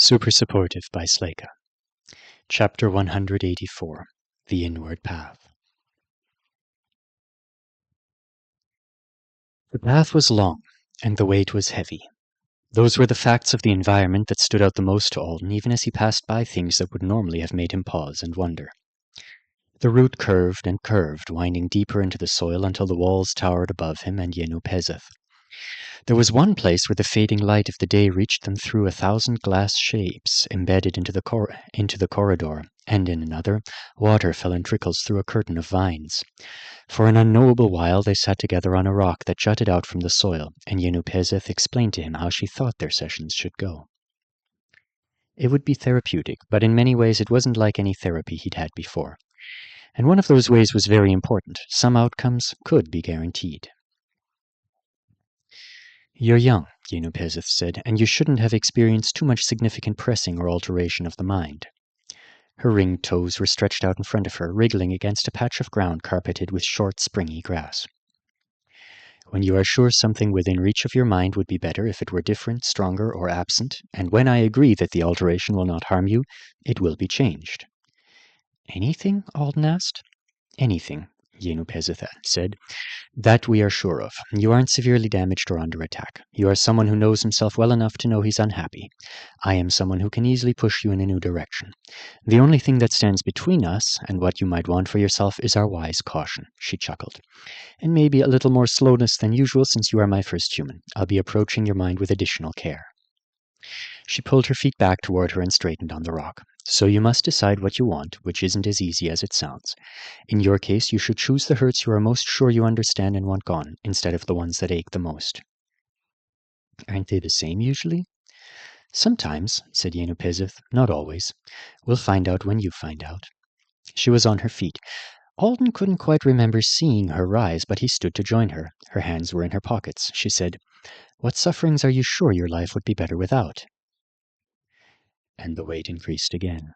Super Supportive by Sleyca. Chapter 184. The Inward Path. The path was long, and the weight was heavy. Those were the facts of the environment that stood out the most to Alden, even as he passed by things that would normally have made him pause and wonder. The route curved and curved, winding deeper into the soil until the walls towered above him and Yenupezeth. There was one place where the fading light of the day reached them through 1,000 glass shapes embedded into the corridor, and in another, water fell in trickles through a curtain of vines. For an unknowable while they sat together on a rock that jutted out from the soil, and Yenupezeth explained to him how she thought their sessions should go. It would be therapeutic, but in many ways it wasn't like any therapy he'd had before. And one of those ways was very important. Some outcomes could be guaranteed. "You're young," Yenupezeth said, "and you shouldn't have experienced too much significant pressing or alteration of the mind." Her ringed toes were stretched out in front of her, wriggling against a patch of ground carpeted with short, springy grass. "When you are sure something within reach of your mind would be better if it were different, stronger, or absent, and when I agree that the alteration will not harm you, it will be changed." "Anything?" Alden asked. "Anything," Yenupezeth said, "that we are sure of. You aren't severely damaged or under attack. You are someone who knows himself well enough to know he's unhappy. I am someone who can easily push you in a new direction. The only thing that stands between us and what you might want for yourself is our wise caution," she chuckled. "And maybe a little more slowness than usual since you are my first human. I'll be approaching your mind with additional care." She pulled her feet back toward her and straightened on the rock. "So you must decide what you want, which isn't as easy as it sounds. In your case, you should choose the hurts you are most sure you understand and want gone, instead of the ones that ache the most." "Aren't they the same usually?" "Sometimes," said Yenupezeth. "Not always. We'll find out when you find out." She was on her feet. Alden couldn't quite remember seeing her rise, but he stood to join her. Her hands were in her pockets. She said, "What sufferings are you sure your life would be better without?" And the weight increased again.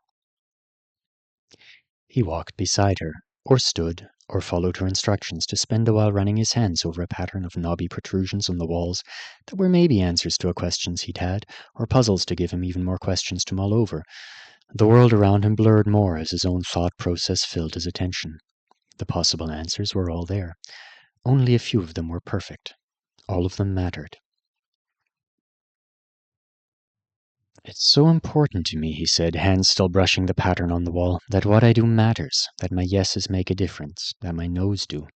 He walked beside her, or stood, or followed her instructions to spend a while running his hands over a pattern of knobby protrusions on the walls that were maybe answers to questions he'd had, or puzzles to give him even more questions to mull over. The world around him blurred more as his own thought process filled his attention. The possible answers were all there. Only a few of them were perfect. All of them mattered. "It's so important to me," he said, hands still brushing the pattern on the wall, "that what I do matters, that my yeses make a difference, that my nos do.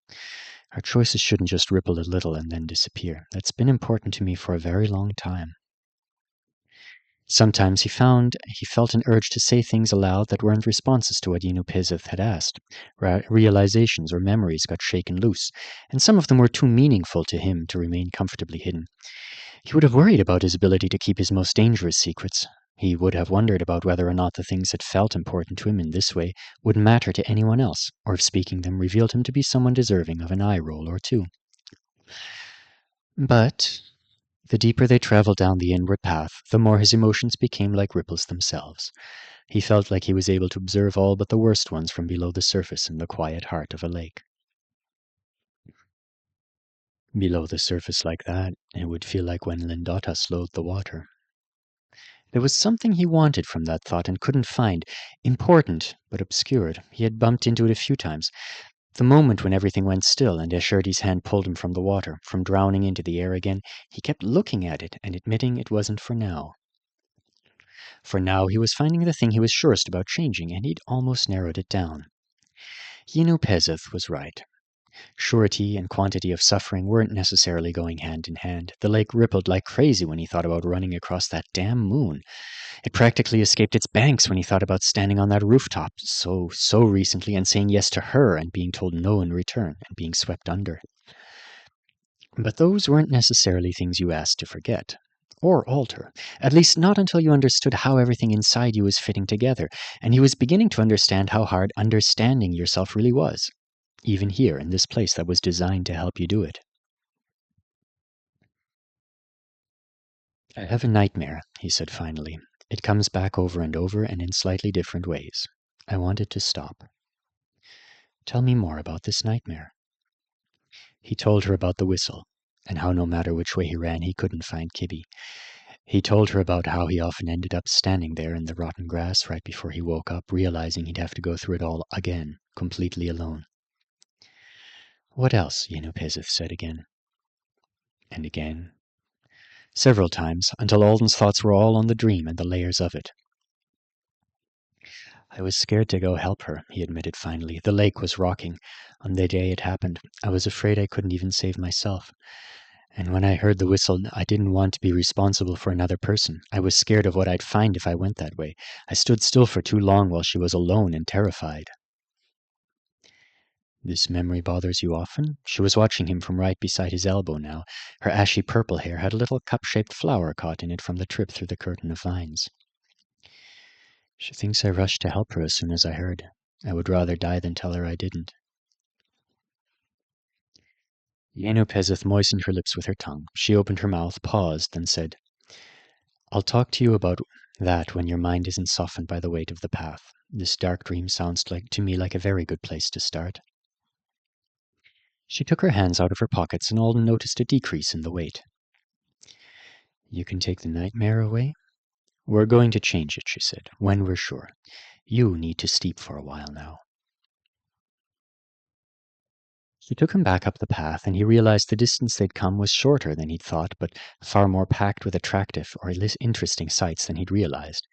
Our choices shouldn't just ripple a little and then disappear. That's been important to me for a very long time." Sometimes he felt an urge to say things aloud that weren't responses to what Yenupezeth had asked. Realizations or memories got shaken loose, and some of them were too meaningful to him to remain comfortably hidden. He would have worried about his ability to keep his most dangerous secrets. He would have wondered about whether or not the things that felt important to him in this way would matter to anyone else, or if speaking them revealed him to be someone deserving of an eye roll or two. But the deeper they traveled down the inward path, the more his emotions became like ripples themselves. He felt like he was able to observe all but the worst ones from below the surface in the quiet heart of a lake. Below the surface like that, it would feel like when Lindota slowed the water. There was something he wanted from that thought and couldn't find. Important, but obscured. He had bumped into it a few times. The moment when everything went still and Escherdy's hand pulled him from the water, from drowning into the air again, he kept looking at it and admitting it wasn't for now. For now he was finding the thing he was surest about changing, and he'd almost narrowed it down. Yenupezeth was right. Surety and quantity of suffering weren't necessarily going hand in hand. The lake rippled like crazy when he thought about running across that damn moon. It practically escaped its banks when he thought about standing on that rooftop so recently and saying yes to her and being told no in return and being swept under. But those weren't necessarily things you asked to forget. Or alter. At least not until you understood how everything inside you was fitting together, and he was beginning to understand how hard understanding yourself really was. Even here, in this place that was designed to help you do it. "I have a nightmare," he said finally. "It comes back over and over and in slightly different ways. I want it to stop." "Tell me more about this nightmare." He told her about the whistle, and how no matter which way he ran, he couldn't find Kibby. He told her about how he often ended up standing there in the rotten grass right before he woke up, realizing he'd have to go through it all again, completely alone. What else? Yenupezith said again. And again. Several times, until Alden's thoughts were all on the dream and the layers of it. I was scared to go help her, he admitted finally. The lake was rocking. On the day it happened, I was afraid I couldn't even save myself. And when I heard the whistle, I didn't want to be responsible for another person. I was scared of what I'd find if I went that way. I stood still for too long while she was alone and terrified. This memory bothers you often? She was watching him from right beside his elbow now. Her ashy purple hair had a little cup-shaped flower caught in it from the trip through the curtain of vines. She thinks I rushed to help her as soon as I heard. I would rather die than tell her I didn't. Yenupezith moistened her lips with her tongue. She opened her mouth, paused, then said, I'll talk to you about that when your mind isn't softened by the weight of the path. This dark dream sounds to me like a very good place to start. She took her hands out of her pockets, and Alden noticed a decrease in the weight. You can take the nightmare away? We're going to change it, she said, when we're sure. You need to steep for a while now. She took him back up the path, and he realized the distance they'd come was shorter than he'd thought, but far more packed with attractive or interesting sights than he'd realized.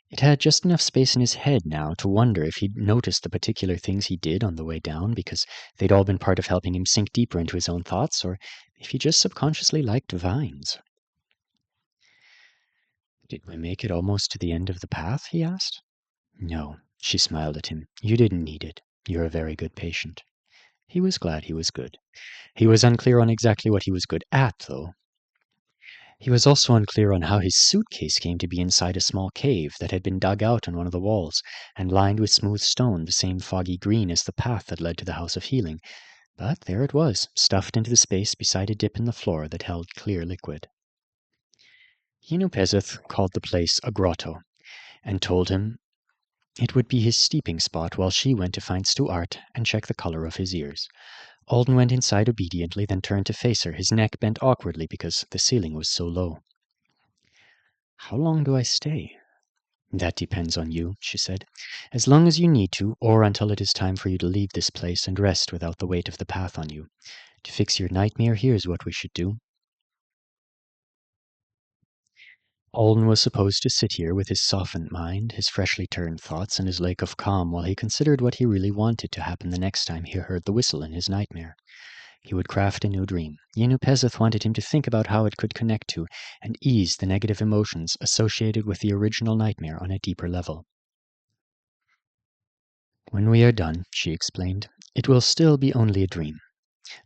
It had just enough space in his head now to wonder if he'd noticed the particular things he did on the way down because they'd all been part of helping him sink deeper into his own thoughts, or if he just subconsciously liked vines. Did we make it almost to the end of the path? He asked. No, she smiled at him. You didn't need it. You're a very good patient. He was glad he was good. He was unclear on exactly what he was good at, though. He was also unclear on how his suitcase came to be inside a small cave that had been dug out in one of the walls and lined with smooth stone, the same foggy green as the path that led to the House of Healing. But there it was, stuffed into the space beside a dip in the floor that held clear liquid. Yenupezith called the place a grotto and told him it would be his steeping spot while she went to find Stuart and check the color of his ears. Alden went inside obediently, then turned to face her, his neck bent awkwardly because the ceiling was so low. How long do I stay? That depends on you, she said. As long as you need to, or until it is time for you to leave this place and rest without the weight of the path on you. To fix your nightmare, here's what we should do. Alden was supposed to sit here with his softened mind, his freshly turned thoughts, and his lake of calm while he considered what he really wanted to happen the next time he heard the whistle in his nightmare. He would craft a new dream. Yenupezith wanted him to think about how it could connect to and ease the negative emotions associated with the original nightmare on a deeper level. When we are done, she explained, it will still be only a dream.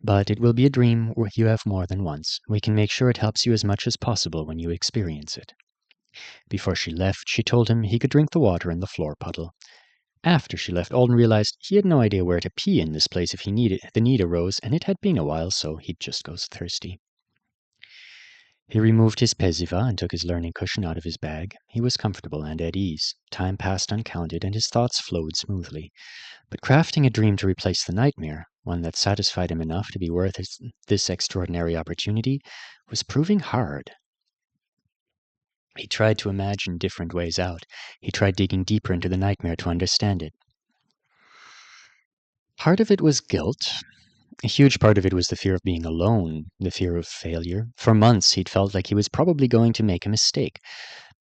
But it will be a dream where you have more than once. We can make sure it helps you as much as possible when you experience it. Before she left, she told him he could drink the water in the floor puddle. After she left, Alden realized he had no idea where to pee in this place if the need arose, and it had been a while, so he'd just go thirsty. He removed his Peziva and took his learning cushion out of his bag. He was comfortable and at ease. Time passed uncounted, and his thoughts flowed smoothly. But crafting a dream to replace the nightmare, one that satisfied him enough to be worth this extraordinary opportunity, was proving hard. He tried to imagine different ways out. He tried digging deeper into the nightmare to understand it. Part of it was guilt. A huge part of it was the fear of being alone, the fear of failure. For months, he'd felt like he was probably going to make a mistake.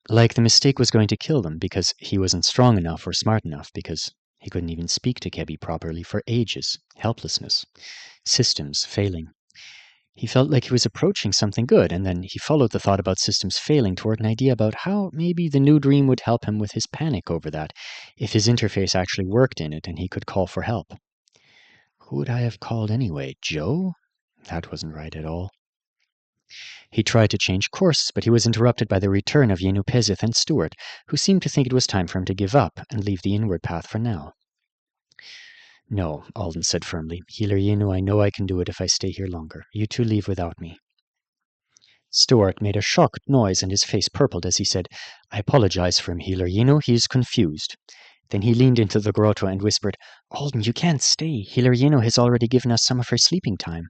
Like the mistake was going to kill them because he wasn't strong enough or smart enough, because he couldn't even speak to Kebi properly for ages. Helplessness. Systems failing. He felt like he was approaching something good, and then he followed the thought about systems failing toward an idea about how maybe the new dream would help him with his panic over that, if his interface actually worked in it and he could call for help. Who would I have called anyway? Joe? That wasn't right at all. He tried to change course, but he was interrupted by the return of Yenupezith and Stuart, who seemed to think it was time for him to give up and leave the inward path for now. No, Alden said firmly. Healer Yenu, I know I can do it if I stay here longer. You two leave without me. Stuart made a shocked noise and his face purpled as he said, I apologize for him, Healer Yenu. He is confused. Then he leaned into the grotto and whispered, Alden, you can't stay. Healer Yeno has already given us some of her sleeping time.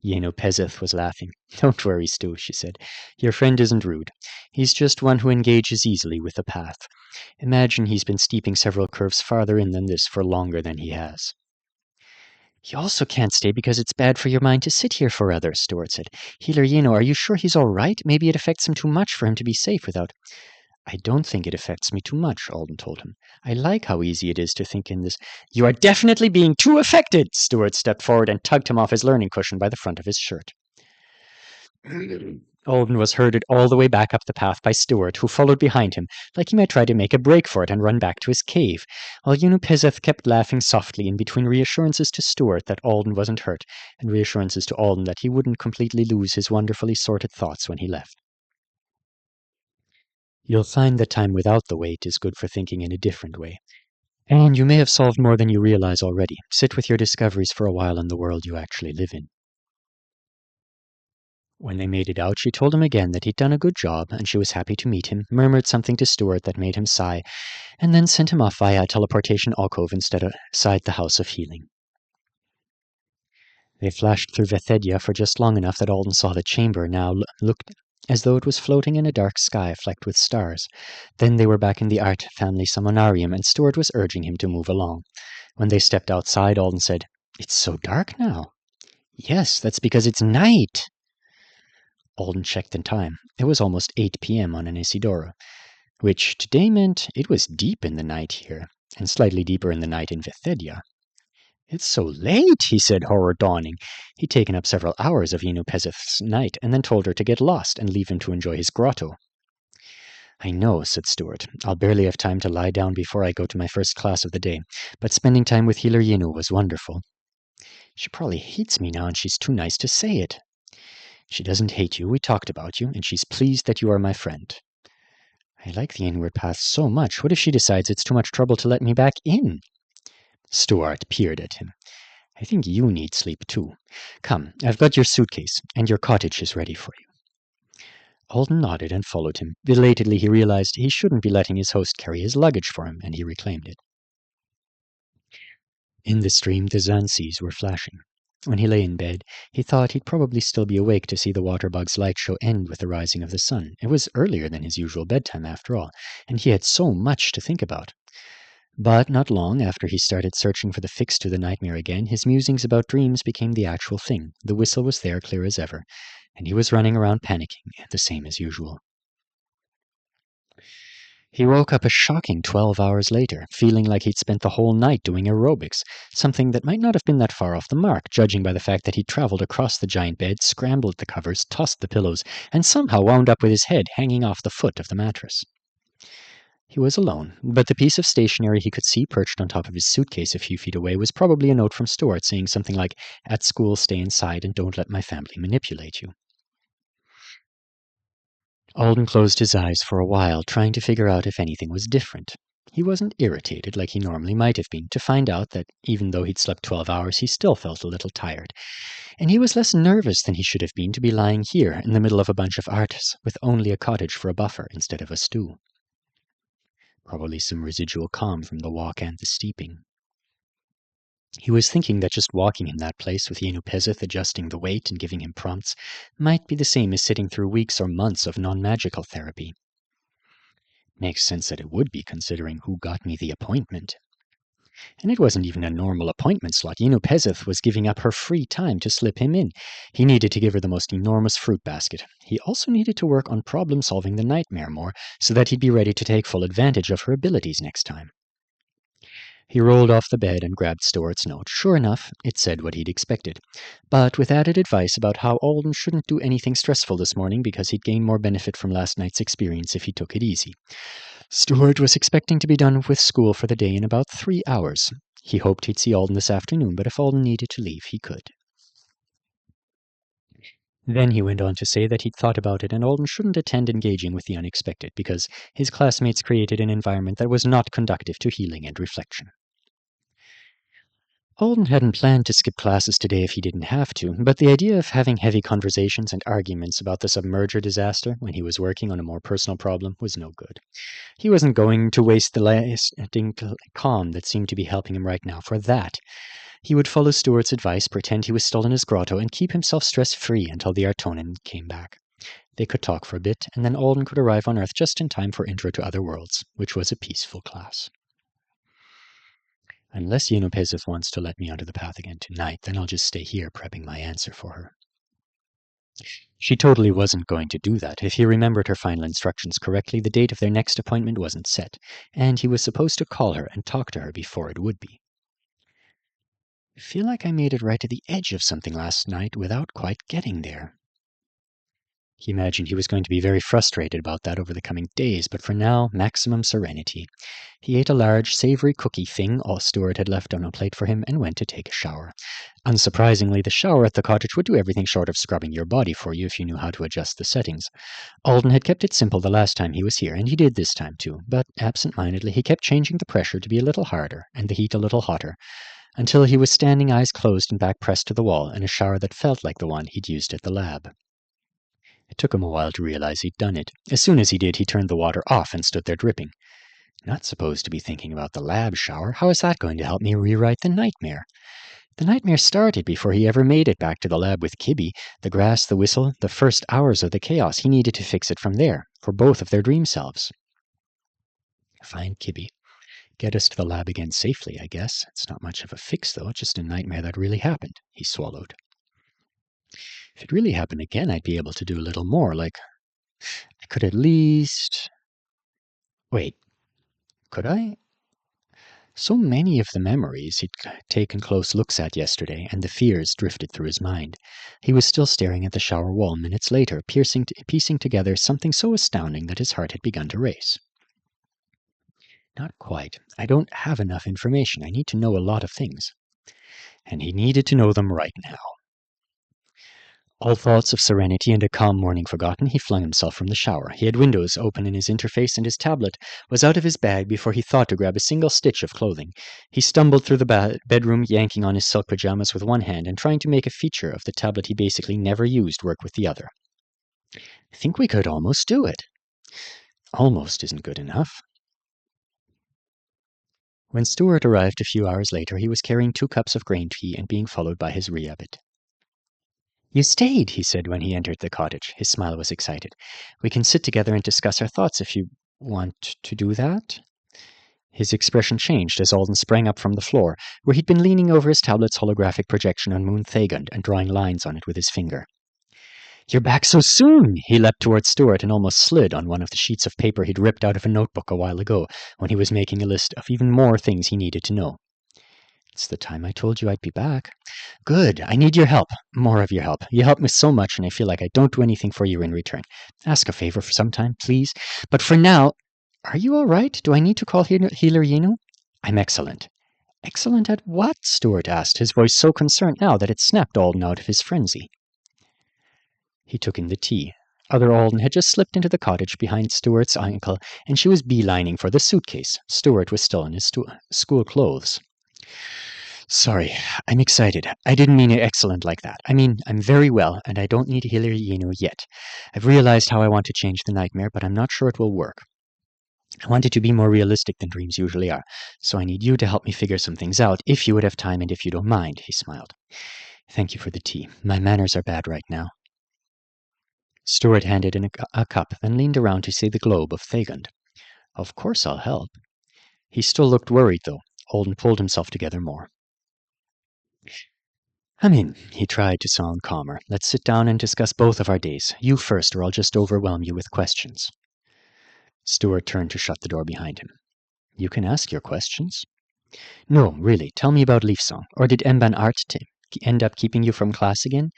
Yeno Pezeth was laughing. Don't worry, Stu, she said. Your friend isn't rude. He's just one who engages easily with the path. Imagine he's been steeping several curves farther in than this for longer than he has. You also can't stay because it's bad for your mind to sit here forever, Stuart said. Healer Yeno, are you sure he's all right? Maybe it affects him too much for him to be safe without... I don't think it affects me too much, Alden told him. I like how easy it is to think in this. You are definitely being too affected! Stuart stepped forward and tugged him off his learning cushion by the front of his shirt. Alden was herded all the way back up the path by Stuart, who followed behind him, like he might try to make a break for it and run back to his cave, while Unupezeth kept laughing softly in between reassurances to Stuart that Alden wasn't hurt, and reassurances to Alden that he wouldn't completely lose his wonderfully sorted thoughts when he left. You'll find that time without the weight is good for thinking in a different way. And you may have solved more than you realize already. Sit with your discoveries for a while in the world you actually live in. When they made it out, she told him again that he'd done a good job, and she was happy to meet him, murmured something to Stuart that made him sigh, and then sent him off via a teleportation alcove inside the House of Healing. They flashed through Vethedia for just long enough that Alden saw the chamber now looked as though it was floating in a dark sky flecked with stars. Then they were back in the Art family summonarium, and Stuart was urging him to move along. When they stepped outside, Alden said, "It's so dark now." "Yes, that's because it's night." Alden checked in time. It was almost 8 p.m. on an Isidora, which today meant it was deep in the night here, and slightly deeper in the night in Vethedia. "It's so late," he said, horror dawning. He'd taken up several hours of Unupezeth's night, and then told her to get lost and leave him to enjoy his grotto. "I know," said Stuart. "I'll barely have time to lie down before I go to my first class of the day, but spending time with Healer Yinu was wonderful." "She probably hates me now, and she's too nice to say it." "She doesn't hate you. We talked about you, and she's pleased that you are my friend." "I like the inward path so much. What if she decides it's too much trouble to let me back in?" Stuart peered at him. "I think you need sleep too. Come, I've got your suitcase, and your cottage is ready for you." Alden nodded and followed him. Belatedly, he realized he shouldn't be letting his host carry his luggage for him, and he reclaimed it. In the stream, the Zansees were flashing. When he lay in bed, he thought he'd probably still be awake to see the waterbug's light show end with the rising of the sun. It was earlier than his usual bedtime, after all, and he had so much to think about. But not long after he started searching for the fix to the nightmare again, his musings about dreams became the actual thing. The whistle was there, clear as ever, and he was running around panicking, the same as usual. He woke up a shocking 12 hours later, feeling like he'd spent the whole night doing aerobics, something that might not have been that far off the mark, judging by the fact that he'd traveled across the giant bed, scrambled the covers, tossed the pillows, and somehow wound up with his head hanging off the foot of the mattress. He was alone, but the piece of stationery he could see perched on top of his suitcase a few feet away was probably a note from Stuart saying something like, "At school, stay inside and don't let my family manipulate you." Alden closed his eyes for a while, trying to figure out if anything was different. He wasn't irritated like he normally might have been, to find out that even though he'd slept 12 hours, he still felt a little tired. And he was less nervous than he should have been to be lying here in the middle of a bunch of artists, with only a cottage for a buffer instead of a stew. Probably some residual calm from the walk and the steeping. He was thinking that just walking in that place with Yenupezeth adjusting the weight and giving him prompts might be the same as sitting through weeks or months of non-magical therapy. Makes sense that it would be, considering who got me the appointment. And it wasn't even a normal appointment slot. Yenupezeth was giving up her free time to slip him in. He needed to give her the most enormous fruit basket. He also needed to work on problem-solving the nightmare more, so that he'd be ready to take full advantage of her abilities next time. He rolled off the bed and grabbed Stuart's note. Sure enough, it said what he'd expected, but with added advice about how Alden shouldn't do anything stressful this morning because he'd gain more benefit from last night's experience if he took it easy. Stuart was expecting to be done with school for the day in about 3 hours. He hoped he'd see Alden this afternoon, but if Alden needed to leave, he could. Then he went on to say that he'd thought about it and Alden shouldn't attend engaging with the unexpected because his classmates created an environment that was not conducive to healing and reflection. Alden hadn't planned to skip classes today if he didn't have to, but the idea of having heavy conversations and arguments about the submerger disaster when he was working on a more personal problem was no good. He wasn't going to waste the lasting calm that seemed to be helping him right now for that. He would follow Stuart's advice, pretend he was still in his grotto, and keep himself stress-free until the Artonin came back. They could talk for a bit, and then Alden could arrive on Earth just in time for Intro to Other Worlds, which was a peaceful class. Unless Yenopezith wants to let me onto the path again tonight, then I'll just stay here prepping my answer for her. She totally wasn't going to do that. If he remembered her final instructions correctly, the date of their next appointment wasn't set, and he was supposed to call her and talk to her before it would be. I feel like I made it right to the edge of something last night without quite getting there. He imagined he was going to be very frustrated about that over the coming days, but for now, maximum serenity. He ate a large, savory cookie thing all Stuart had left on a plate for him and went to take a shower. Unsurprisingly, the shower at the cottage would do everything short of scrubbing your body for you if you knew how to adjust the settings. Alden had kept it simple the last time he was here, and he did this time too, but absent-mindedly he kept changing the pressure to be a little harder and the heat a little hotter, until he was standing eyes closed and back pressed to the wall in a shower that felt like the one he'd used at the lab. It took him a while to realize he'd done it. As soon as he did, he turned the water off and stood there dripping. Not supposed to be thinking about the lab shower. How is that going to help me rewrite the nightmare? The nightmare started before he ever made it back to the lab with Kibby. The grass, the whistle, the first hours of the chaos. He needed to fix it from there, for both of their dream selves. Find Kibby. Get us to the lab again safely, I guess. It's not much of a fix, though. It's just a nightmare that really happened. He swallowed. If it really happened again, I'd be able to do a little more, like, I could at least... Wait, could I? So many of the memories he'd taken close looks at yesterday, and the fears drifted through his mind. He was still staring at the shower wall minutes later, piecing together something so astounding that his heart had begun to race. Not quite. I don't have enough information. I need to know a lot of things. And he needed to know them right now. All thoughts of serenity and a calm morning forgotten, he flung himself from the shower. He had windows open in his interface, and his tablet was out of his bag before he thought to grab a single stitch of clothing. He stumbled through the bedroom, yanking on his silk pajamas with one hand and trying to make a feature of the tablet he basically never used work with the other. I think we could almost do it. Almost isn't good enough. When Stuart arrived a few hours later, he was carrying 2 cups of grain tea and being followed by his reabbot. You stayed, he said when he entered the cottage. His smile was excited. We can sit together and discuss our thoughts if you want to do that. His expression changed as Alden sprang up from the floor, where he'd been leaning over his tablet's holographic projection on Moon Thagund and drawing lines on it with his finger. You're back so soon! He leapt towards Stuart and almost slid on one of the sheets of paper he'd ripped out of a notebook a while ago when he was making a list of even more things he needed to know. It's the time I told you I'd be back. Good. I need your help. More of your help. You help me so much, and I feel like I don't do anything for you in return. Ask a favor for some time, please. But for now, are you all right? Do I need to call Healer Yinu? I'm excellent. Excellent at what? Stuart asked, his voice so concerned now that it snapped Alden out of his frenzy. He took in the tea. Other Alden had just slipped into the cottage behind Stuart's uncle, and she was beelining for the suitcase. Stuart was still in his school clothes. Sorry, I'm excited. I didn't mean it excellent like that. I mean, I'm very well, and I don't need Healer Yinu yet. I've realized how I want to change the nightmare, but I'm not sure it will work. I want it to be more realistic than dreams usually are, so I need you to help me figure some things out, if you would have time and if you don't mind, he smiled. Thank you for the tea. My manners are bad right now. Stuart handed in a cup, then leaned around to see the globe of Thagund. Of course I'll help. He still looked worried, though. Alden pulled himself together more. Come in, he tried to sound calmer. Let's sit down and discuss both of our days. You first, or I'll just overwhelm you with questions. Stuart turned to shut the door behind him. You can ask your questions. No, really, tell me about Leaf Song. Or did Emban Art end up keeping you from class again?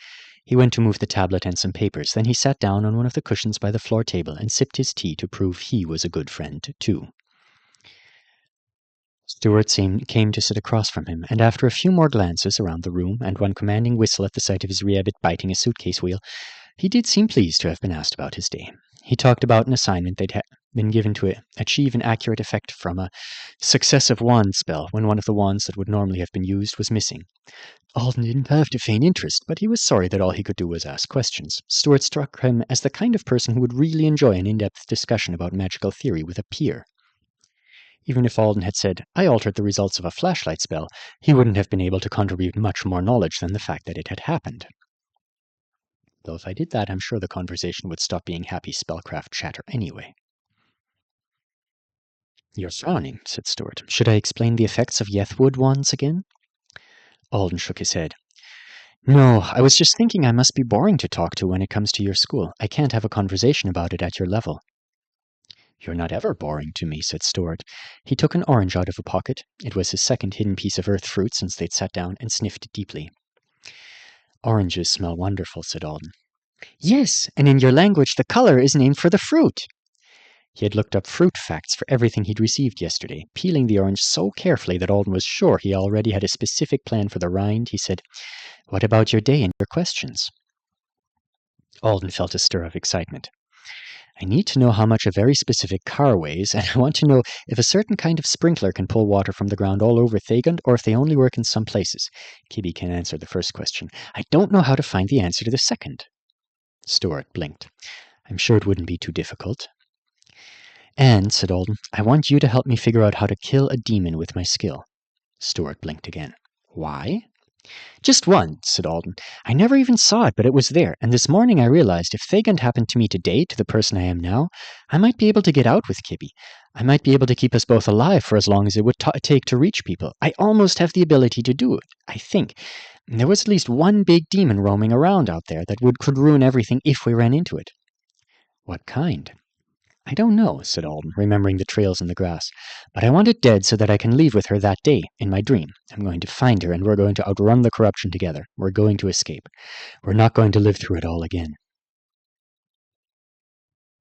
He went to move the tablet and some papers. Then he sat down on one of the cushions by the floor table and sipped his tea to prove he was a good friend, too. Stuart came to sit across from him, and after a few more glances around the room and one commanding whistle at the sight of his reabbot biting a suitcase wheel, he did seem pleased to have been asked about his day. He talked about an assignment they'd been given to achieve an accurate effect from a successive wand spell when one of the wands that would normally have been used was missing. Alden didn't have to feign interest, but he was sorry that all he could do was ask questions. Stuart struck him as the kind of person who would really enjoy an in-depth discussion about magical theory with a peer. Even if Alden had said, "I altered the results of a flashlight spell," he wouldn't have been able to contribute much more knowledge than the fact that it had happened. Though if I did that, I'm sure the conversation would stop being happy spellcraft chatter anyway. "You're frowning," said Stuart. "Should I explain the effects of Yethwood wands again?" Alden shook his head. "No, I was just thinking I must be boring to talk to when it comes to your school. I can't have a conversation about it at your level." "You're not ever boring to me," said Stuart. He took an orange out of a pocket. It was his second hidden piece of earth fruit since they'd sat down, and sniffed deeply. "Oranges smell wonderful," said Alden. "Yes, and in your language the color is named for the fruit." He had looked up fruit facts for everything he'd received yesterday. Peeling the orange so carefully that Alden was sure he already had a specific plan for the rind, he said, "What about your day and your questions?" Alden felt a stir of excitement. "I need to know how much a very specific car weighs, and I want to know if a certain kind of sprinkler can pull water from the ground all over Thagund, or if they only work in some places. Kibby can answer the first question. I don't know how to find the answer to the second." Stuart blinked. "I'm sure it wouldn't be too difficult." "And," said Alden, "I want you to help me figure out how to kill a demon with my skill." Stuart blinked again. "Why?" "Just one," said Alden. "I never even saw it, but it was there, and this morning I realized if Thagund happened to me today, to the person I am now, I might be able to get out with Kibby. I might be able to keep us both alive for as long as it would take to reach people. I almost have the ability to do it, I think. There was at least one big demon roaming around out there that could ruin everything if we ran into it." "What kind?" "I don't know," said Alden, remembering the trails in the grass. "But I want it dead so that I can leave with her that day, in my dream. I'm going to find her, and we're going to outrun the corruption together. We're going to escape. We're not going to live through it all again."